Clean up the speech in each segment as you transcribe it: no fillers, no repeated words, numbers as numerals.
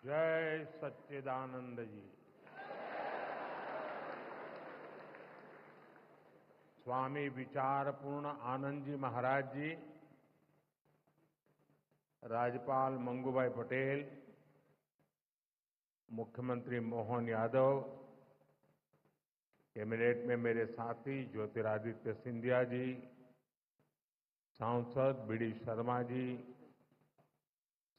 जय सच्चिदानंद जी। स्वामी विचारपूर्ण आनंद जी महाराज जी, राज्यपाल मंगूभाई पटेल, मुख्यमंत्री मोहन यादव, कैबिनेट में मेरे साथी ज्योतिरादित्य सिंधिया जी, सांसद बीडी शर्मा जी,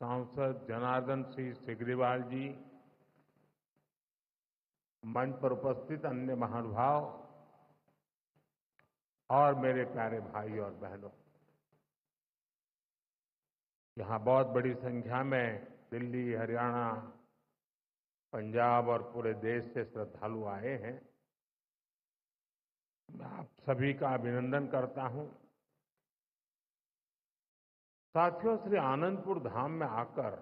सांसद जनार्दन सिंह सिग्रीवाल जी, मंच पर उपस्थित अन्य महानुभाव और मेरे प्यारे भाई और बहनों, यहां बहुत बड़ी संख्या में दिल्ली, हरियाणा, पंजाब और पूरे देश से श्रद्धालु आए हैं। मैं आप सभी का अभिनंदन करता हूं। साथियों, श्री आनंदपुर धाम में आकर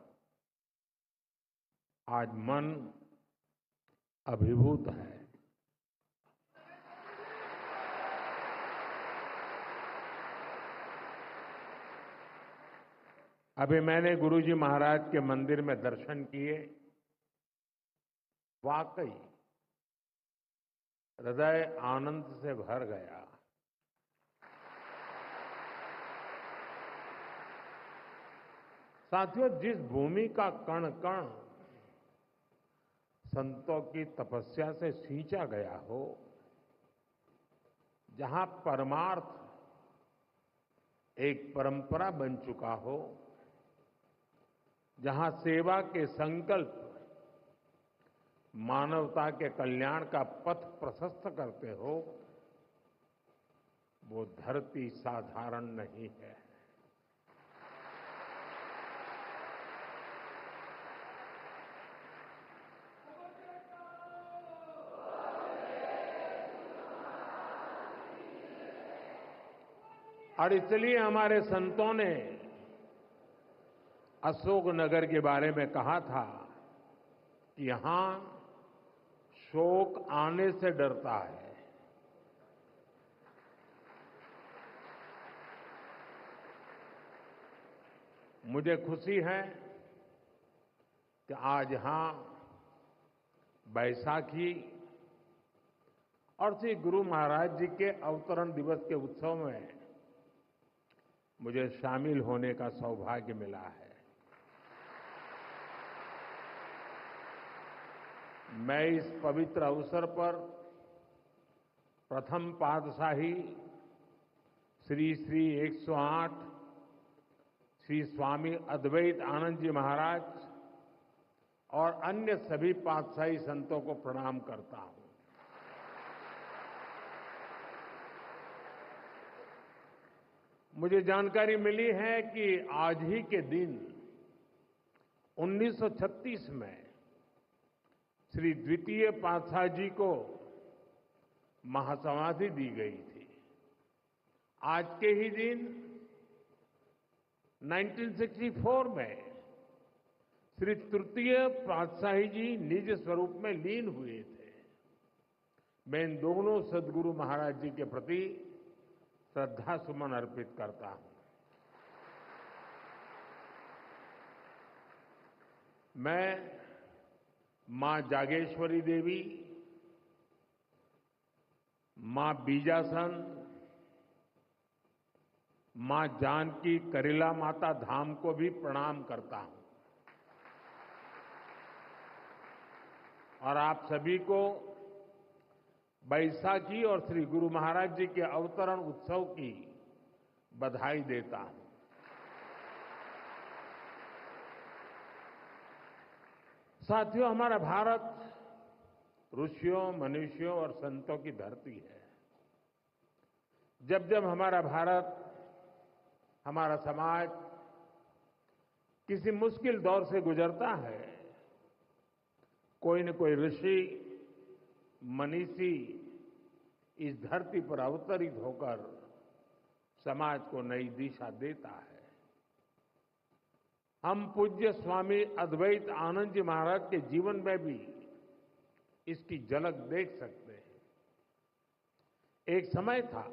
आज मन अभिभूत है। अभी मैंने गुरुजी महाराज के मंदिर में दर्शन किए। वाकई हृदय आनंद से भर गया। साथियों, जिस भूमि का कण कण संतों की तपस्या से सींचा गया हो, जहां परमार्थ एक परंपरा बन चुका हो, जहां सेवा के संकल्प मानवता के कल्याण का पथ प्रशस्त करते हो, वो धरती साधारण नहीं है। और इसलिए हमारे संतों ने अशोकनगर के बारे में कहा था कि यहां शोक आने से डरता है। मुझे खुशी है कि आज यहां बैसाखी और श्री गुरु महाराज जी के अवतरण दिवस के उत्सव में मुझे शामिल होने का सौभाग्य मिला है। मैं इस पवित्र अवसर पर प्रथम पातशाही श्री श्री 108 श्री स्वामी अद्वैत आनंद जी महाराज और अन्य सभी पातशाही संतों को प्रणाम करता हूं। मुझे जानकारी मिली है कि आज ही के दिन 1936 में श्री द्वितीय पातशाह जी को महासमाधि दी गई थी। आज के ही दिन 1964 में श्री तृतीय पातशाही जी निज स्वरूप में लीन हुए थे। मैं इन दोनों सद्गुरु महाराज जी के प्रति श्रद्धा सुमन अर्पित करता हूं। मैं मां जागेश्वरी देवी, मां बीजासन, मां जानकी करीला माता धाम को भी प्रणाम करता हूं और आप सभी को बैसाखी और श्री गुरु महाराज जी के अवतरण उत्सव की बधाई देता हूं। साथियों, हमारा भारत ऋषियों, मनुष्यों और संतों की धरती है। जब जब हमारा भारत, हमारा समाज किसी मुश्किल दौर से गुजरता है, कोई न कोई ऋषि, मनीषी इस धरती पर अवतरित होकर समाज को नई दिशा देता है। हम पूज्य स्वामी अद्वैत आनंद जी महाराज के जीवन में भी इसकी झलक देख सकते हैं। एक समय था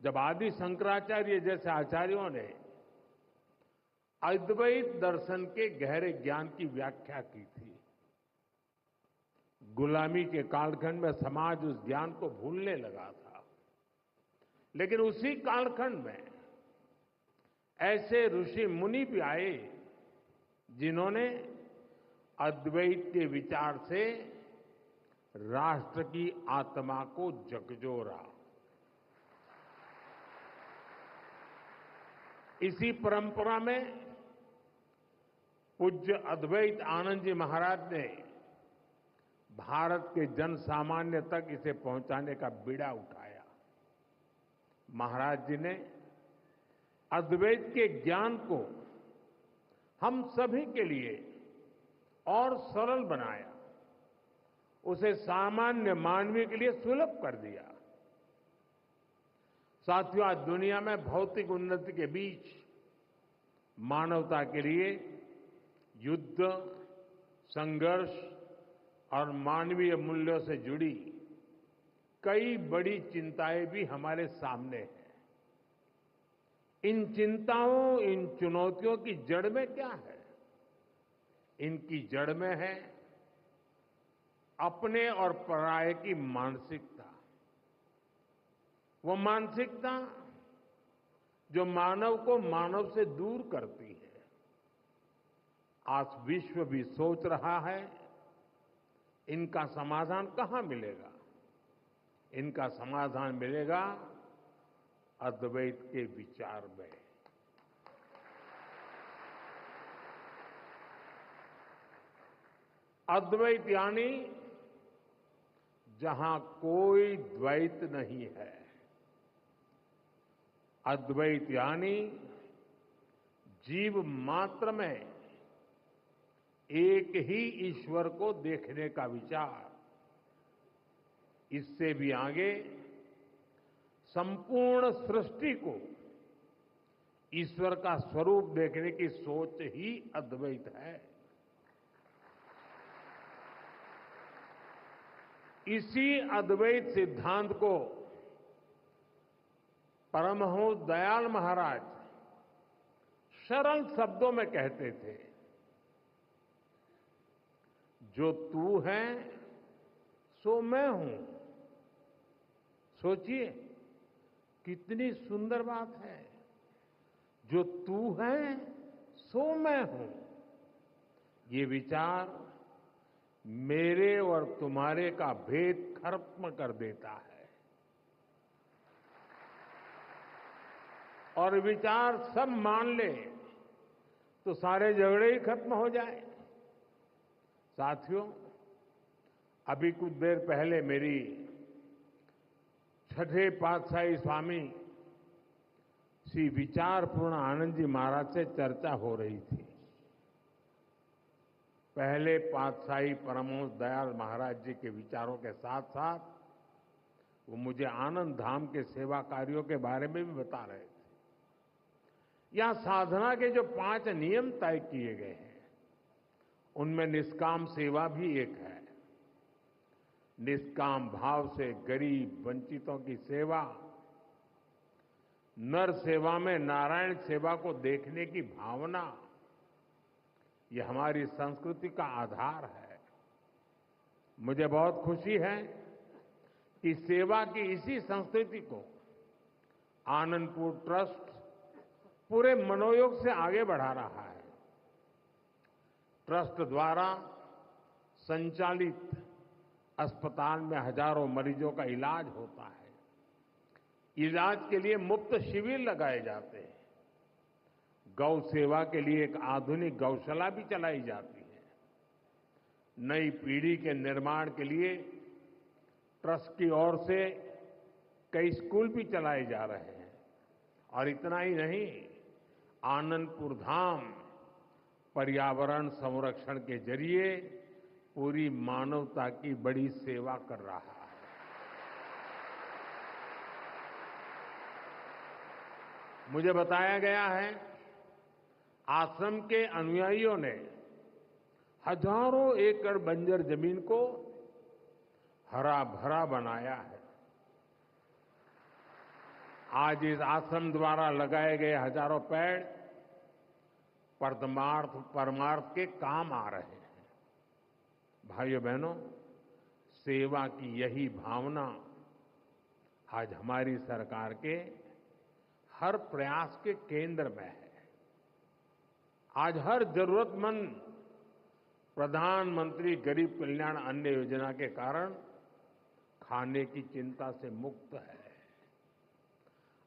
जब आदि शंकराचार्य जैसे आचार्यों ने अद्वैत दर्शन के गहरे ज्ञान की व्याख्या की थी। गुलामी के कालखंड में समाज उस ज्ञान को भूलने लगा था, लेकिन उसी कालखंड में ऐसे ऋषि मुनि भी आए जिन्होंने अद्वैत के विचार से राष्ट्र की आत्मा को झकझोरा। इसी परंपरा में पूज्य अद्वैत आनंद जी महाराज ने भारत के जन सामान्य तक इसे पहुंचाने का बीड़ा उठाया। महाराज जी ने अद्वैत के ज्ञान को हम सभी के लिए और सरल बनाया, उसे सामान्य मानवीय के लिए सुलभ कर दिया। साथियों, आज दुनिया में भौतिक उन्नति के बीच मानवता के लिए युद्ध, संघर्ष और मानवीय मूल्यों से जुड़ी कई बड़ी चिंताएं भी हमारे सामने हैं। इन चिंताओं, इन चुनौतियों की जड़ में क्या है? इनकी जड़ में है अपने और पराये की मानसिकता। वो मानसिकता जो मानव को मानव से दूर करती है। आज विश्व भी सोच रहा है इनका समाधान कहां मिलेगा? इनका समाधान मिलेगा अद्वैत के विचार में। अद्वैत यानी जहां कोई द्वैत नहीं है। अद्वैत यानी जीव मात्र में एक ही ईश्वर को देखने का विचार। इससे भी आगे संपूर्ण सृष्टि को ईश्वर का स्वरूप देखने की सोच ही अद्वैत है। इसी अद्वैत सिद्धांत को परमहंस दयाल महाराज सरल शब्दों में कहते थे, जो तू है सो मैं हूं। सोचिए कितनी सुंदर बात है। जो तू है सो मैं हूं। ये विचार मेरे और तुम्हारे का भेद खत्म कर देता है और विचार सब मान ले तो सारे झगड़े ही खत्म हो जाए। साथियों, अभी कुछ देर पहले मेरी छठे पातशाही स्वामी श्री विचारपूर्ण आनंद जी महाराज से चर्चा हो रही थी। पहले पातशाही परमहंस दयाल महाराज जी के विचारों के साथ साथ वो मुझे आनंद धाम के सेवा कार्यों के बारे में भी बता रहे थे। यहां साधना के जो 5 नियम तय किए गए हैं उनमें निष्काम सेवा भी एक है। निष्काम भाव से गरीब वंचितों की सेवा, नर सेवा में नारायण सेवा को देखने की भावना, ये हमारी संस्कृति का आधार है। मुझे बहुत खुशी है कि सेवा की इसी संस्कृति को आनंदपुर ट्रस्ट पूरे मनोयोग से आगे बढ़ा रहा है। ट्रस्ट द्वारा संचालित अस्पताल में हजारों मरीजों का इलाज होता है। इलाज के लिए मुफ्त शिविर लगाए जाते हैं। गौ सेवा के लिए एक आधुनिक गौशाला भी चलाई जाती है। नई पीढ़ी के निर्माण के लिए ट्रस्ट की ओर से कई स्कूल भी चलाए जा रहे हैं। और इतना ही नहीं, आनंदपुर धाम पर्यावरण संरक्षण के जरिए पूरी मानवता की बड़ी सेवा कर रहा है। मुझे बताया गया है आश्रम के अनुयायियों ने हजारों एकड़ बंजर जमीन को हरा भरा बनाया है। आज इस आश्रम द्वारा लगाए गए हजारों पेड़ परमार्थ के काम आ रहे हैं। भाइयों बहनों, सेवा की यही भावना आज हमारी सरकार के हर प्रयास के केंद्र में है। आज हर जरूरतमंद प्रधानमंत्री गरीब कल्याण अन्न योजना के कारण खाने की चिंता से मुक्त है।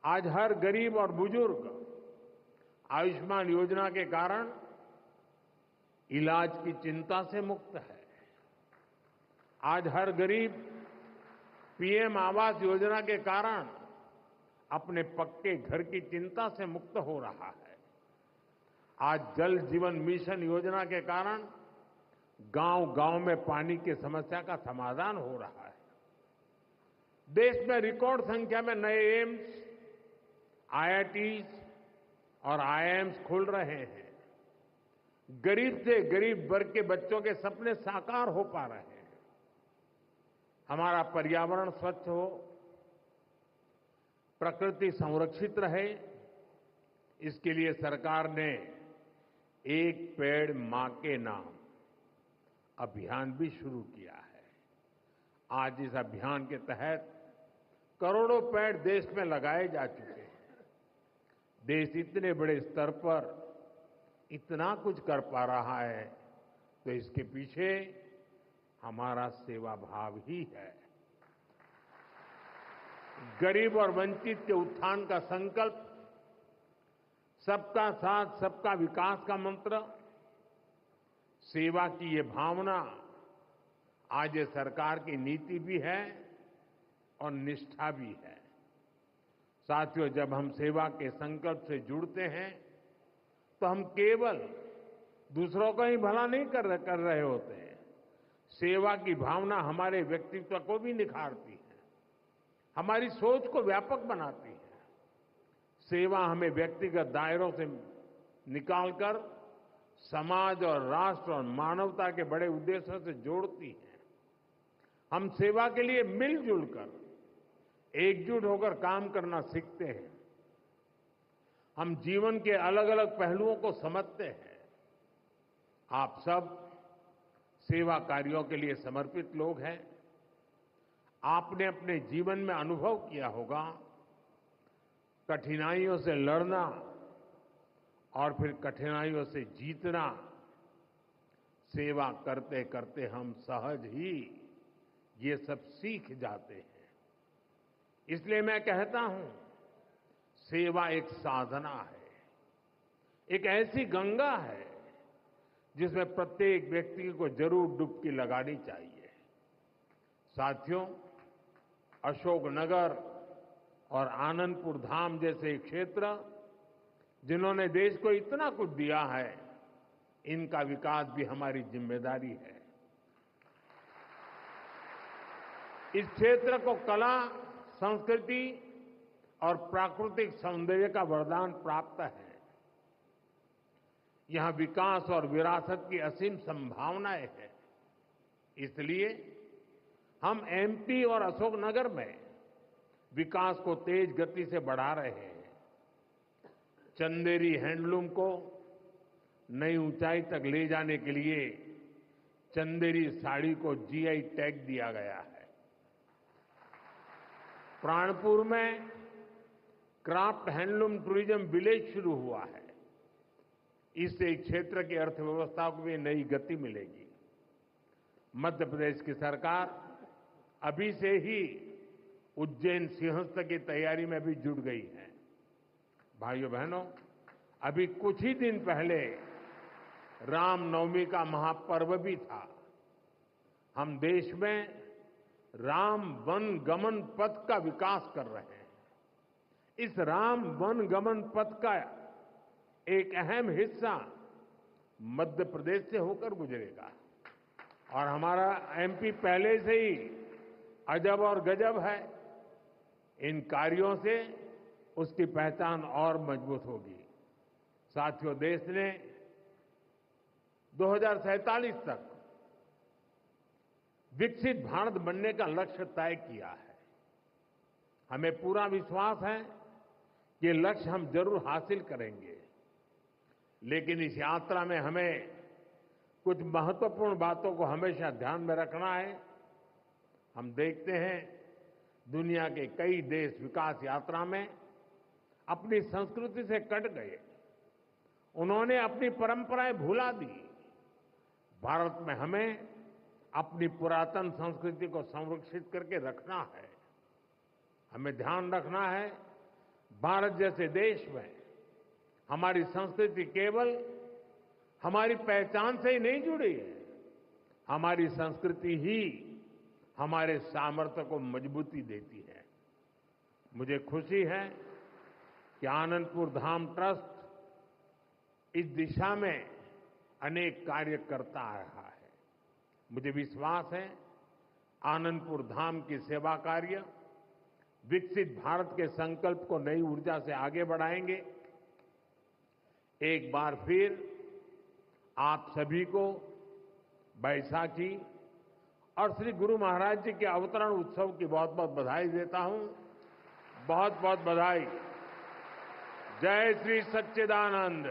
आज हर गरीब और बुजुर्ग आयुष्मान योजना के कारण इलाज की चिंता से मुक्त है। आज हर गरीब पीएम आवास योजना के कारण अपने पक्के घर की चिंता से मुक्त हो रहा है। आज जल जीवन मिशन योजना के कारण गांव-गांव में पानी की समस्या का समाधान हो रहा है। देश में रिकॉर्ड संख्या में नए एम्स, आईआईटीज और आईआईएम्स खुल रहे हैं। गरीब से गरीब वर्ग के बच्चों के सपने साकार हो पा रहे हैं। हमारा पर्यावरण स्वच्छ हो, प्रकृति संरक्षित रहे, इसके लिए सरकार ने एक पेड़ मां के नाम अभियान भी शुरू किया है। आज इस अभियान के तहत करोड़ों पेड़ देश में लगाए जा चुके हैं। देश इतने बड़े स्तर पर इतना कुछ कर पा रहा है तो इसके पीछे हमारा सेवा भाव ही है। गरीब और वंचित के उत्थान का संकल्प, सबका साथ सबका विकास का मंत्र, सेवा की ये भावना आज ये सरकार की नीति भी है और निष्ठा भी है। साथियों, जब हम सेवा के संकल्प से जुड़ते हैं तो हम केवल दूसरों का ही भला नहीं कर रहे होते हैं। सेवा की भावना हमारे व्यक्तित्व को भी निखारती है, हमारी सोच को व्यापक बनाती है। सेवा हमें व्यक्तिगत दायरों से निकालकर समाज और राष्ट्र और मानवता के बड़े उद्देश्यों से जोड़ती है। हम सेवा के लिए मिलजुल कर एकजुट होकर काम करना सीखते हैं। हम जीवन के अलग अलग पहलुओं को समझते हैं। आप सब सेवा कार्यों के लिए समर्पित लोग हैं। आपने अपने जीवन में अनुभव किया होगा, कठिनाइयों से लड़ना और फिर कठिनाइयों से जीतना। सेवा करते करते हम सहज ही ये सब सीख जाते हैं। इसलिए मैं कहता हूं, सेवा एक साधना है, एक ऐसी गंगा है जिसमें प्रत्येक व्यक्ति को जरूर डुबकी लगानी चाहिए। साथियों, अशोकनगर और आनंदपुर धाम जैसे क्षेत्र जिन्होंने देश को इतना कुछ दिया है, इनका विकास भी हमारी जिम्मेदारी है। इस क्षेत्र को कला, संस्कृति और प्राकृतिक सौंदर्य का वरदान प्राप्त है। यहां विकास और विरासत की असीम संभावनाएं हैं। इसलिए हम एमपी और अशोकनगर में विकास को तेज गति से बढ़ा रहे हैं। चंदेरी हैंडलूम को नई ऊंचाई तक ले जाने के लिए चंदेरी साड़ी को जीआई टैग दिया गया है। प्राणपुर में क्राफ्ट हैंडलूम टूरिज्म विलेज शुरू हुआ है। इससे क्षेत्र की अर्थव्यवस्था को भी नई गति मिलेगी। मध्य प्रदेश की सरकार अभी से ही उज्जैन सिंहस्थ की तैयारी में भी जुट गई है। भाइयों बहनों, अभी कुछ ही दिन पहले रामनवमी का महापर्व भी था। हम देश में राम वन गमन पथ का विकास कर रहे हैं। इस राम वन गमन पथ का एक अहम हिस्सा मध्य प्रदेश से होकर गुजरेगा और हमारा एमपी पहले से ही अजब और गजब है। इन कार्यों से उसकी पहचान और मजबूत होगी। साथियों, देश ने 2047 तक विकसित भारत बनने का लक्ष्य तय किया है। हमें पूरा विश्वास है कि ये लक्ष्य हम जरूर हासिल करेंगे। लेकिन इस यात्रा में हमें कुछ महत्वपूर्ण बातों को हमेशा ध्यान में रखना है। हम देखते हैं दुनिया के कई देश विकास यात्रा में अपनी संस्कृति से कट गए, उन्होंने अपनी परंपराएं भुला दी। भारत में हमें अपनी पुरातन संस्कृति को संरक्षित करके रखना है। हमें ध्यान रखना है भारत जैसे देश में हमारी संस्कृति केवल हमारी पहचान से ही नहीं जुड़ी है, हमारी संस्कृति ही हमारे सामर्थ्य को मजबूती देती है। मुझे खुशी है कि आनंदपुर धाम ट्रस्ट इस दिशा में अनेक कार्य करता आ रहा है। मुझे विश्वास है आनंदपुर धाम की सेवा कार्य विकसित भारत के संकल्प को नई ऊर्जा से आगे बढ़ाएंगे। एक बार फिर आप सभी को बैसाखी और श्री गुरु महाराज जी के अवतरण उत्सव की बहुत बहुत बधाई देता हूं। बहुत बहुत बधाई। जय श्री सच्चिदानंद।